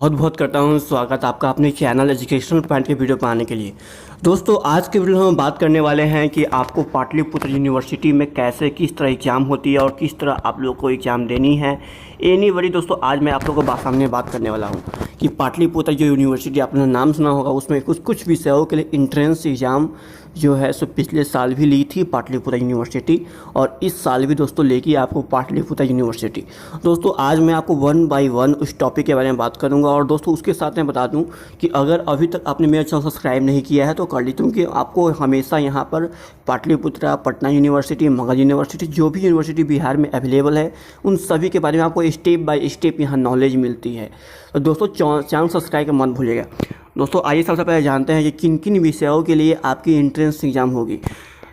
बहुत बहुत करता हूँ स्वागत आपका अपने चैनल एजुकेशनल पॉइंट के वीडियो पाने के लिए। दोस्तों आज के वीडियो में हम बात करने वाले हैं कि आपको पाटलिपुत्र यूनिवर्सिटी में कैसे किस तरह एग्ज़ाम होती है और किस तरह आप लोग को एग्ज़ाम देनी है। एनी वरी दोस्तों आज मैं आप लोगों को सामने बात करने वाला हूँ कि पाटलिपुत्र जो यूनिवर्सिटी आपने नाम सुना होगा उसमें कुछ विषयों के लिए इंट्रेंस एग्ज़ाम जो है सो पिछले साल भी ली थी पाटलिपुत्र यूनिवर्सिटी और इस साल भी दोस्तों लेगी आपको पाटलिपुत्र यूनिवर्सिटी। दोस्तों आज मैं आपको वन बाय वन उस टॉपिक के बारे में बात करूंगा और दोस्तों उसके साथ मैं बता दूं कि अगर अभी तक आपने मेरा चैनल सब्सक्राइब नहीं किया है तो कर लीजिए, क्योंकि आपको हमेशा यहाँ पर पाटलिपुत्र, पटना यूनिवर्सिटी, मगध यूनिवर्सिटी, जो भी यूनिवर्सिटी बिहार में अवेलेबल है उन सभी के बारे में आपको स्टेप बाय स्टेप यहाँ नॉलेज मिलती है। तो दोस्तों चैनल सब्सक्राइब का मत भूलिएगा। दोस्तों आइए सबसे पहले जानते हैं कि किन किन विषयों के लिए आपकी एंट्रेंस एग्ज़ाम होगी।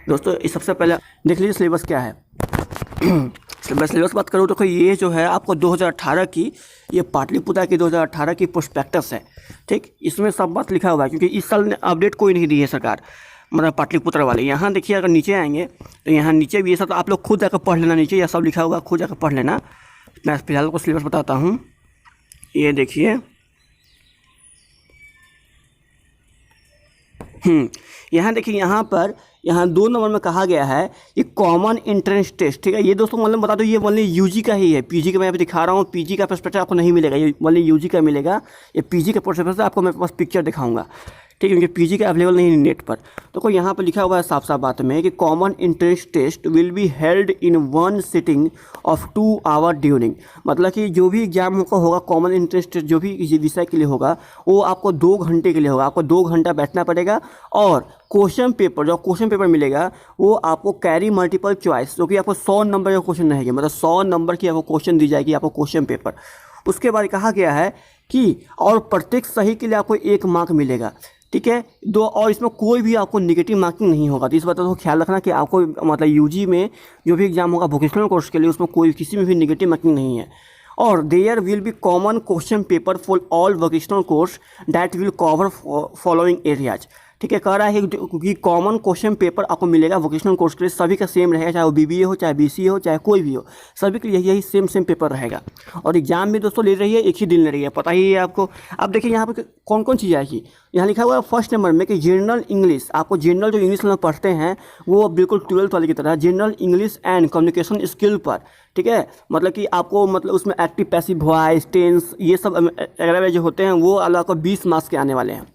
दोस्तों इस सबसे पहले देख लीजिए सिलेबस क्या है। मैं सिलेबस बात करूँ तो ये जो है आपको 2018 की, ये पाटलिपुत्र की 2018 की प्रोस्पेक्टस है। ठीक, इसमें सब बात लिखा हुआ है क्योंकि इस साल अपडेट कोई नहीं दी है सरकार, मतलब पाटलिपुत्र वाले। यहाँ देखिए अगर नीचे आएंगे तो यहाँ नीचे भी ये सब तो आप लोग खुद जाकर पढ़ लेना, नीचे यह सब लिखा हुआ खुद जाकर पढ़ लेना। मैं फिलहाल को सिलेबस बताता हूँ। ये देखिए यहाँ देखिए यहाँ 2 नंबर में कहा गया है कि कॉमन एंट्रेंस टेस्ट। ठीक है, ये दोस्तों मतलब बता दो ये ओनली यूजी का ही है। पीजी का मैं अभी दिखा रहा हूँ, पीजी का पर्सपेक्टिव आपको नहीं मिलेगा, ये ओनली यूजी का मिलेगा। ये पीजी का पर्सपेक्टिव आपको मैं पास पिक्चर दिखाऊंगा, ठीक है, क्योंकि पीजी का अवेलेबल नहीं है नेट पर। तो कोई यहाँ पर लिखा हुआ है साफ साफ बात में कि common entrance test will be held in one sitting of 2 hour during. मतलब कि जो भी एग्जाम होगा कॉमन एंट्रेंस टेस्ट जो भी विषय के लिए होगा वो आपको 2 घंटे के लिए होगा। आपको 2 घंटा बैठना पड़ेगा और क्वेश्चन पेपर मिलेगा वो आपको कैरी मल्टीपल चॉइस, जो कि आपको 100 नंबर का क्वेश्चन रहेगा, मतलब 100 नंबर की आपको क्वेश्चन दी जाएगी आपको क्वेश्चन पेपर। उसके बाद कहा गया है कि और प्रत्येक सही के लिए आपको 1 मार्क मिलेगा। ठीक है, और इसमें कोई भी आपको नेगेटिव मार्किंग नहीं होगा। तो इस बात का ख्याल रखना कि आपको मतलब यूजी में जो भी एग्जाम होगा वोकेशनल कोर्स के लिए उसमें कोई किसी में भी नेगेटिव मार्किंग नहीं है। और there will be common question paper for all vocational course that will cover following areas. ठीक है, कह रहा है कि कॉमन क्वेश्चन पेपर आपको मिलेगा वोकेशनल कोर्स के लिए, सभी का सेम रहेगा, चाहे वो बीबीए हो, चाहे बीसीए हो, चाहे कोई भी हो, सभी के लिए यही सेम पेपर रहेगा। और एग्जाम भी दोस्तों ले रही है, एक ही दिन ले रही है, पता ही है आपको। अब देखिए यहाँ पर कौन कौन चीज़ आएगी। यहाँ लिखा हुआ है फर्स्ट नंबर में कि जनरल इंग्लिश, आपको जनरल जो इंग्लिश में पढ़ते हैं वो बिल्कुल 12th वाले की तरह general English and communication skill पर। ठीक है, मतलब कि आपको मतलब उसमें एक्टिव पैसिव वॉइस, टेंस, ये सब वगैरह जो होते हैं वो आपको 20 मार्क्स के आने वाले हैं।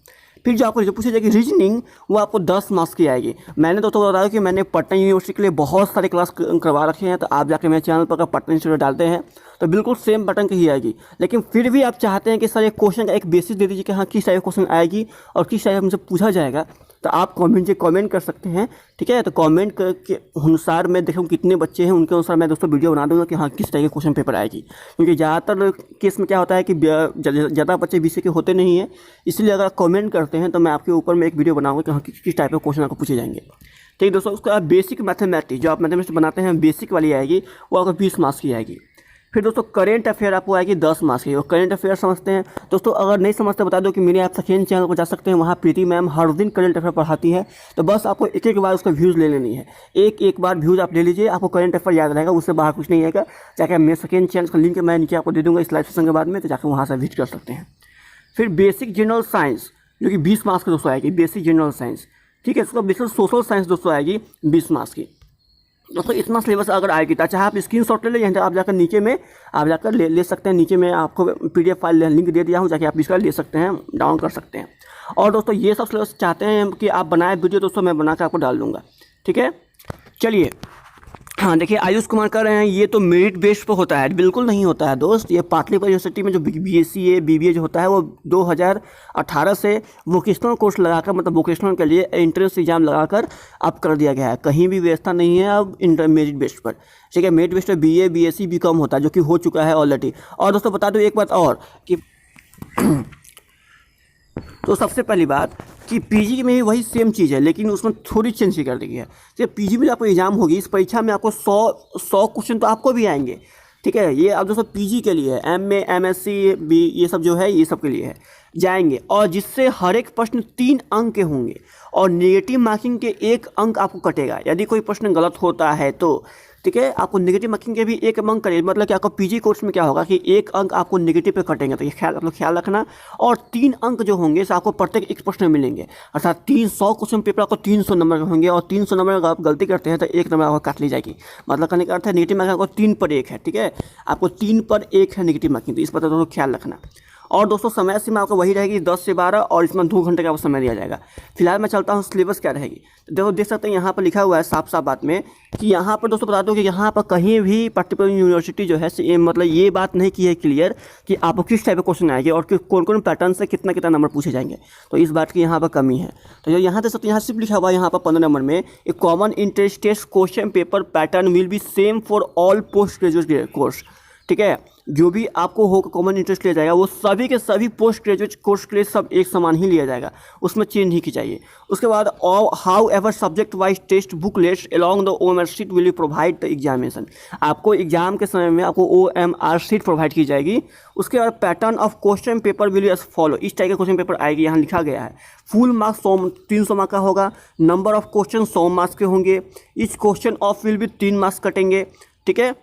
फिर जो आपको जो पूछी जाएगी रीजनिंग वो आपको 10 मार्क्स की आएगी। मैंने तो बताया कि मैंने पटना यूनिवर्सिटी के लिए बहुत सारे क्लास करवा रखे हैं, तो आप जाके मेरे चैनल पर अगर पटना यूनिवर्सिटी डालते हैं तो बिल्कुल सेम पैटर्न की ही आएगी। लेकिन फिर भी आप चाहते हैं कि सर एक क्वेश्चन का एक बेसिस दे दीजिए कि हाँ किस टाइप का क्वेश्चन आएगी और किस टाइप हमसे पूछा जाएगा, तो आप कमेंट कर सकते हैं। ठीक है, तो कमेंट के अनुसार मैं देखूँ कितने बच्चे हैं उनके अनुसार मैं दोस्तों वीडियो बना दूंगा कि हाँ किस टाइप के क्वेश्चन पेपर आएगी। क्योंकि ज़्यादातर केस में क्या होता है कि ज़्यादा बच्चे बीसी के होते नहीं हैं, इसलिए अगर आप कमेंट करते हैं तो मैं आपके ऊपर में एक वीडियो बनाऊंगा कि हाँ किस टाइप के क्वेश्चन आपको पूछे जाएंगे। ठीक है दोस्तों, उसका बेसिक मैथमेटिक्स जो आप मैथमेटिक्स बनाते हैं बेसिक वाली आएगी वो आपको 20 मार्क्स की आएगी। फिर दोस्तों करेंट अफेयर आपको आएगी 10 मार्क्स की। और करेंट अफेयर समझते हैं दोस्तों, अगर नहीं समझते बता दो कि मेरे आप सेकेंड चैनल को जा सकते हैं, वहाँ प्रीति मैम हर दिन करेंट अफेयर पढ़ाती है। तो बस आपको एक बार उसका व्यूज़ ले लेनी है, एक बार व्यूज़ आप ले लीजिए, आपको करेंट अफेयर याद रहेगा, उससे बाहर कुछ नहीं आएगा। जाके मेरे सेकेंड चैनल का लिंक मैं नीचे आपको दे दूँगा इस लाइव सेशन के बाद में, तो जाकर वहाँ से विजिट कर सकते हैं। फिर बेसिक जनरल साइंस जो कि 20 मार्क्स की दोस्तों आएगी, बेसिक जनरल साइंस। ठीक है, उसका बेसिक सोशल साइंस दोस्तों आएगी 20 मार्क्स की। दोस्तों इतना सिलेबस अगर आएगी तो चाहे आप स्क्रीनशॉट ले लें, यहाँ आप जाकर नीचे में आप जाकर ले सकते हैं। नीचे में आपको PDF फाइल लिंक दे दिया हूँ, जाके आप इसका ले सकते हैं, डाउन कर सकते हैं। और दोस्तों ये सब सिलेबस चाहते हैं कि आप बनाए वीडियो, दोस्तों मैं बना कर आपको डाल दूँगा। ठीक है, चलिए। हाँ देखिए आयुष कुमार कह रहे हैं ये तो मेरिट बेस्ड पर होता है। बिल्कुल नहीं होता है दोस्त, ये पाटलिपुत्र यूनिवर्सिटी में जो BSc BBA जो होता है वो 2018 से वोकेशनल कोर्स लगाकर, मतलब वोकेशनल के लिए एंट्रेंस एग्जाम लगाकर अब कर दिया गया है। कहीं भी व्यवस्था नहीं है अब मेरिट बेस्ड पर। ठीक है, मेरिट बेस्ड पर BA BSc BCom होता है, जो कि हो चुका है ऑलरेडी। और दोस्तों बता दो एक बात और कि तो सबसे पहली बात कि पीजी में भी वही सेम चीज़ है, लेकिन उसमें थोड़ी चेंज कर दी है। जब पीजी में आपको एग्जाम होगी, इस परीक्षा में आपको 100 क्वेश्चन तो आपको भी आएंगे। ठीक है, ये अब दोस्तों पीजी के लिए है, MA MSc ये सब जो है ये सब के लिए है जाएंगे, और जिससे हर एक प्रश्न 3 अंक के होंगे और नेगेटिव मार्किंग के 1 अंक आपको कटेगा यदि कोई प्रश्न गलत होता है तो। ठीक है। आपको नेगेटिव मार्किंग के भी एक अंक करें, मतलब कि आपको पीजी कोर्स में क्या होगा कि एक अंक आपको नेगेटिव पे कटेंगे, तो ये आप लोग ख्याल रखना। और 3 अंक जो होंगे आपको प्रत्येक एक प्रश्न में मिलेंगे, अर्थात 300 क्वेश्चन पेपर आपको 300 नंबर के होंगे, और 300 नंबर अगर आप गलती करते हैं तो 1 नंबर आपको काट ली जाएगी। मतलब कहने का अर्थ है नेगेटिव मार्किंग आपको 3 पर 1 है, ठीक है, आपको 3 पर 1 है नेगेटिव मार्किंग, तो इस पर दोस्तों ख्याल रखना। और दोस्तों समय सीमा आपको वही रहेगी 10 से 12, और इसमें 2 घंटे का आपको समय दिया जाएगा। फिलहाल मैं चलता हूँ सिलेबस क्या रहेगी। तो देखो देख सकते हैं यहाँ पर लिखा हुआ है साफ साफ बात में कि यहाँ पर दोस्तों बता दो कि यहाँ पर कहीं भी पर्टिकुलर यूनिवर्सिटी जो है मतलब ये बात नहीं की है क्लियर कि आपको किस टाइप के क्वेश्चन आएंगे और कौन कौन पैटर्न से कितना कितना नंबर पूछे जाएंगे, तो इस बात की यहाँ पर कमी है। तो जो यहाँ देख सकते हैं यहाँ सिर्फ लिखा हुआ है यहाँ पर 15 नंबर में एक common interest test question paper pattern will be same for all post graduate course, ठीक है। जो भी आपको हो कॉमन इंटरेस्ट लिया जाएगा वो सभी के सभी पोस्ट ग्रेजुएट कोर्स के लिए सब एक समान ही लिया जाएगा, उसमें चेंज नहीं की चाहिए। उसके बाद however subject wise test booklets along the OMR sheet will provide the examination, आपको एग्जाम के समय में आपको OMR शीट प्रोवाइड की जाएगी। उसके बाद pattern of question paper will as follow, इस टाइप के क्वेश्चन पेपर आएगी, यहाँ लिखा गया है। फुल मार्क्स 300 मार्क्स का होगा, नंबर ऑफ क्वेश्चन 100 मार्क्स के होंगे, इस क्वेश्चन ऑफ विल भी 3 मार्क्स कटेंगे, ठीक है।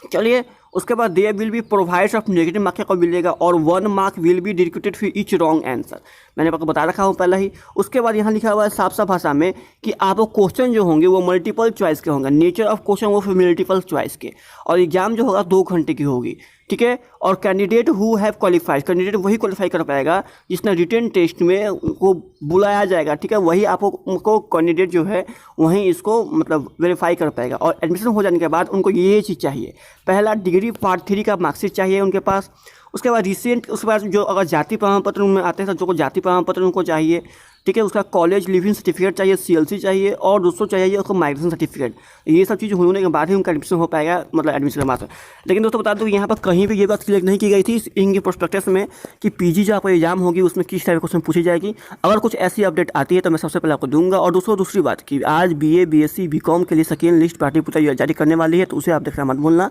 चलिए उसके बाद there will be provides of negative marks को मिलेगा, और 1 mark will be deducted for each wrong answer, मैंने आपको बता रखा हूँ पहले ही। उसके बाद यहाँ लिखा हुआ है साफ साफ भाषा में कि आपको क्वेश्चन जो होंगे वो मल्टीपल चॉइस के होंगे, नेचर ऑफ क्वेश्चन वो मल्टीपल चॉइस के, और एग्जाम जो होगा 2 घंटे की होगी, ठीक है। और candidate who have qualified, candidate वही क्वालिफाई कर पाएगा जिसने रिटन टेस्ट में उनको बुलाया जाएगा, ठीक है, वही आपको उनको कैंडिडेट जो है वहीं इसको मतलब वेरीफाई कर पाएगा। और एडमिशन हो जाने के बाद उनको ये चीज़ चाहिए, पहला डिग्री पार्ट 3 का मार्कशीट चाहिए उनके पास। उसके बाद रिसेंट, उसके बाद जो अगर जाति प्रमाण पत्र उनमें आते हैं तो जो जाति प्रमाण पत्र उनको चाहिए, ठीक है। उसका कॉलेज लिविंग सर्टिफिकेट चाहिए, CLC चाहिए, और दोस्तों चाहिए उसको माइग्रेशन सर्टिफिकेट। ये सब चीज़ होने के बाद ही उनका एडमिशन हो पाएगा, मतलब एडमिशन के बाद। लेकिन दोस्तों बता दूँ यहाँ पर कहीं भी ये बात क्लियर नहीं की गई थी इनके प्रोस्पेक्टस में कि PG जो आपको एग्जाम होगी उसमें किस टाइप क्वेश्चन पूछी जाएगी। अगर कुछ ऐसी अपडेट आती है तो मैं सबसे पहले आपको दूंगा। और दोस्तों दूसरी बात कि आज BA BSc BCom के लिए सेकेंड लिस्ट पार्टी पुता जारी करने वाली है, तो उसे आप देखना मत भूलना।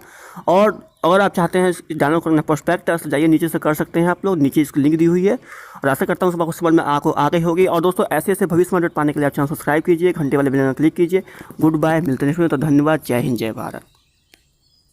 और अगर आप चाहते हैं डाउनलोड करना प्रोस्पेक्टस, जाइए नीचे से कर सकते हैं आप लोग, नीचे इसकी लिंक दी हुई है। और आशा करता हूँ सब आपको समझ में आ गई होगी। और दोस्तों ऐसे ऐसे भविष्य में अपडेट पाने के लिए आप चैनल सब्सक्राइब कीजिए, घंटे वाले बेल आइकन क्लिक कीजिए। गुड बाय, मिलते हैं नेक्स्ट में, तो धन्यवाद, जय हिंद, जय भारत।